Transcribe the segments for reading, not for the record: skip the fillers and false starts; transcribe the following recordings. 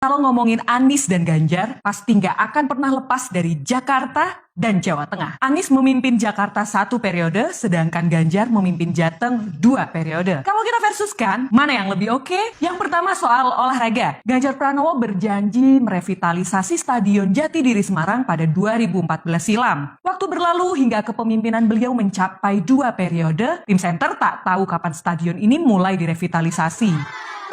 Kalau ngomongin Anies dan Ganjar, pasti nggak akan pernah lepas dari Jakarta dan Jawa Tengah. Anies memimpin Jakarta 1 periode, sedangkan Ganjar memimpin Jateng 2 periode. Kalau kita versuskan, mana yang lebih oke? Yang pertama soal olahraga. Ganjar Pranowo berjanji merevitalisasi Stadion Jatidiri Semarang pada 2014 silam. Waktu berlalu hingga kepemimpinan beliau mencapai 2 periode, tim center tak tahu kapan stadion ini mulai direvitalisasi.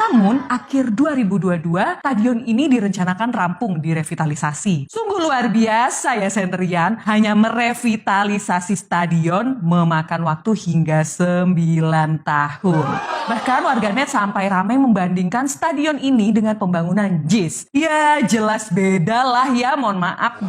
Namun, akhir 2022, stadion ini direncanakan rampung direvitalisasi. Sungguh luar biasa ya Senterian, hanya merevitalisasi stadion memakan waktu hingga 9 tahun. Bahkan warganet sampai ramai membandingkan stadion ini dengan pembangunan JIS. Ya jelas beda lah ya, mohon maaf.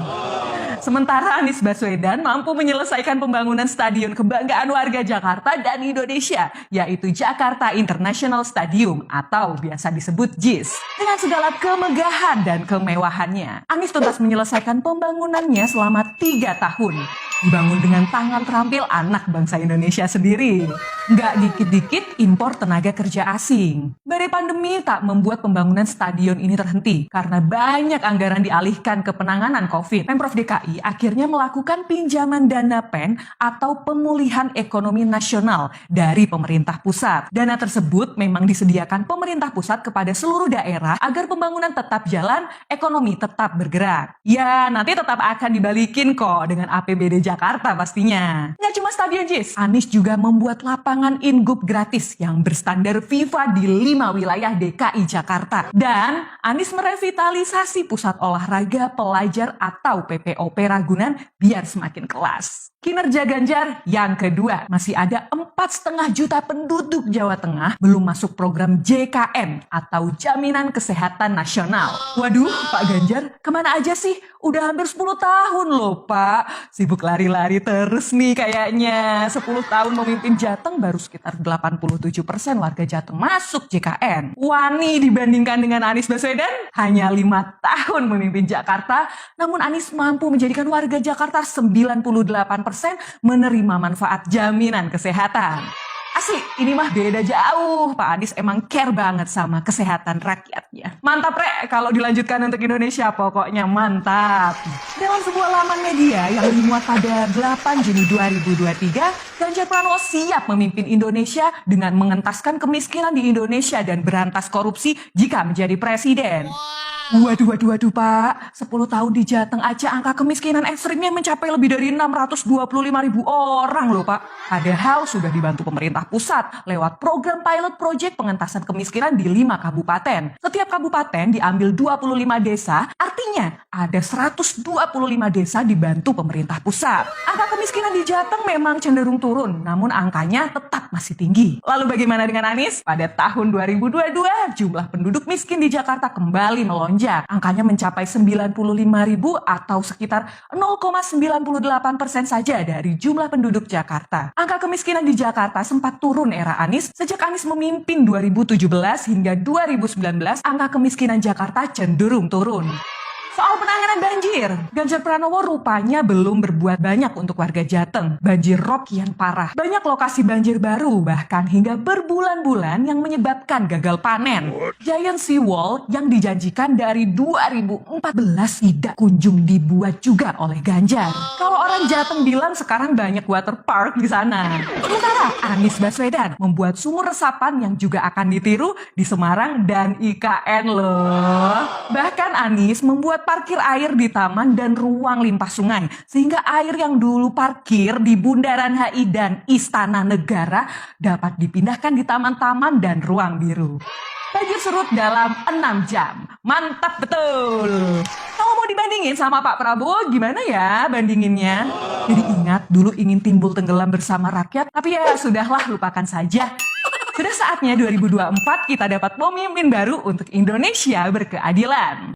Sementara Anies Baswedan mampu menyelesaikan pembangunan stadion kebanggaan warga Jakarta dan Indonesia, yaitu Jakarta International Stadium atau biasa disebut JIS. Dengan segala kemegahan dan kemewahannya, Anies tuntas menyelesaikan pembangunannya selama 3 tahun. Dibangun dengan tangan terampil anak bangsa Indonesia sendiri. Nggak dikit-dikit impor tenaga kerja asing. Badai pandemi tak membuat pembangunan stadion ini terhenti karena banyak anggaran dialihkan ke penanganan COVID. Pemprov DKI akhirnya melakukan pinjaman dana PEN atau pemulihan ekonomi nasional dari pemerintah pusat. Dana tersebut memang disediakan pemerintah pusat kepada seluruh daerah agar pembangunan tetap jalan, ekonomi tetap bergerak. Ya, nanti tetap akan dibalikin kok dengan APBD Jakarta pastinya. Nggak cuma stadion JIS, Anies juga membuat lapangan Ingup gratis yang berstandar FIFA di 5 wilayah DKI Jakarta. Dan Anies merevitalisasi pusat olahraga pelajar atau PPOP Ragunan biar semakin kelas. Kinerja Ganjar yang kedua, masih ada 4,5 juta penduduk Jawa Tengah belum masuk program JKN atau Jaminan Kesehatan Nasional. Waduh, Pak Ganjar, kemana aja sih? Udah hampir 10 tahun loh, Pak. Sibuk lari-lari terus nih kayaknya. 10 tahun memimpin Jateng baru sekitar 87% warga Jateng masuk JKN. Wani dibandingkan dengan Anies Baswedan, hanya 5 tahun memimpin Jakarta, namun Anies mampu menjadikan warga Jakarta 98% menerima manfaat jaminan kesehatan. Asik, ini mah beda jauh. Pak Anies emang care banget sama kesehatan rakyatnya. Mantap, Rek. Kalau dilanjutkan untuk Indonesia, pokoknya mantap. Dalam sebuah laman media yang dimuat pada 8 Juni 2023, Ganjar Pranowo siap memimpin Indonesia dengan mengentaskan kemiskinan di Indonesia dan berantas korupsi jika menjadi presiden. Waduh Pak, 10 tahun di Jateng aja angka kemiskinan ekstrimnya mencapai lebih dari 625.000 orang loh Pak. Padahal sudah dibantu pemerintah pusat lewat program pilot project pengentasan kemiskinan di 5 kabupaten. Setiap kabupaten diambil 25 desa, artinya ada 125 desa dibantu pemerintah pusat. Angka kemiskinan di Jateng memang cenderung turun, namun angkanya tetap masih tinggi. Lalu bagaimana dengan Anies? Pada tahun 2022, jumlah penduduk miskin di Jakarta kembali melonjak. Angkanya mencapai 95.000 atau sekitar 0,98% saja dari jumlah penduduk Jakarta. Angka kemiskinan di Jakarta sempat turun era Anies. Sejak Anies memimpin 2017 hingga 2019, angka kemiskinan Jakarta cenderung turun. Soal penanganan banjir, Ganjar Pranowo rupanya belum berbuat banyak untuk warga Jateng. Banjir rob kian parah. Banyak lokasi banjir baru, bahkan hingga berbulan-bulan yang menyebabkan gagal panen. Giant Seawall yang dijanjikan dari 2014 tidak kunjung dibuat juga oleh Ganjar. Kalau orang Jateng bilang sekarang banyak water park di sana. Sementara Anies Baswedan membuat sumur resapan yang juga akan ditiru di Semarang dan IKN loh. Bahkan Anies membuat parkir air di taman dan ruang limpah sungai, sehingga air yang dulu parkir di Bundaran HI dan Istana Negara dapat dipindahkan di taman-taman dan ruang biru. Banjir surut dalam 6 jam. Mantap betul. Kalau mau dibandingin sama Pak Prabowo, gimana ya bandinginnya? Jadi ingat, dulu ingin timbul tenggelam bersama rakyat, tapi ya sudahlah, lupakan saja. Sudah saatnya 2024 kita dapat pemimpin baru untuk Indonesia berkeadilan.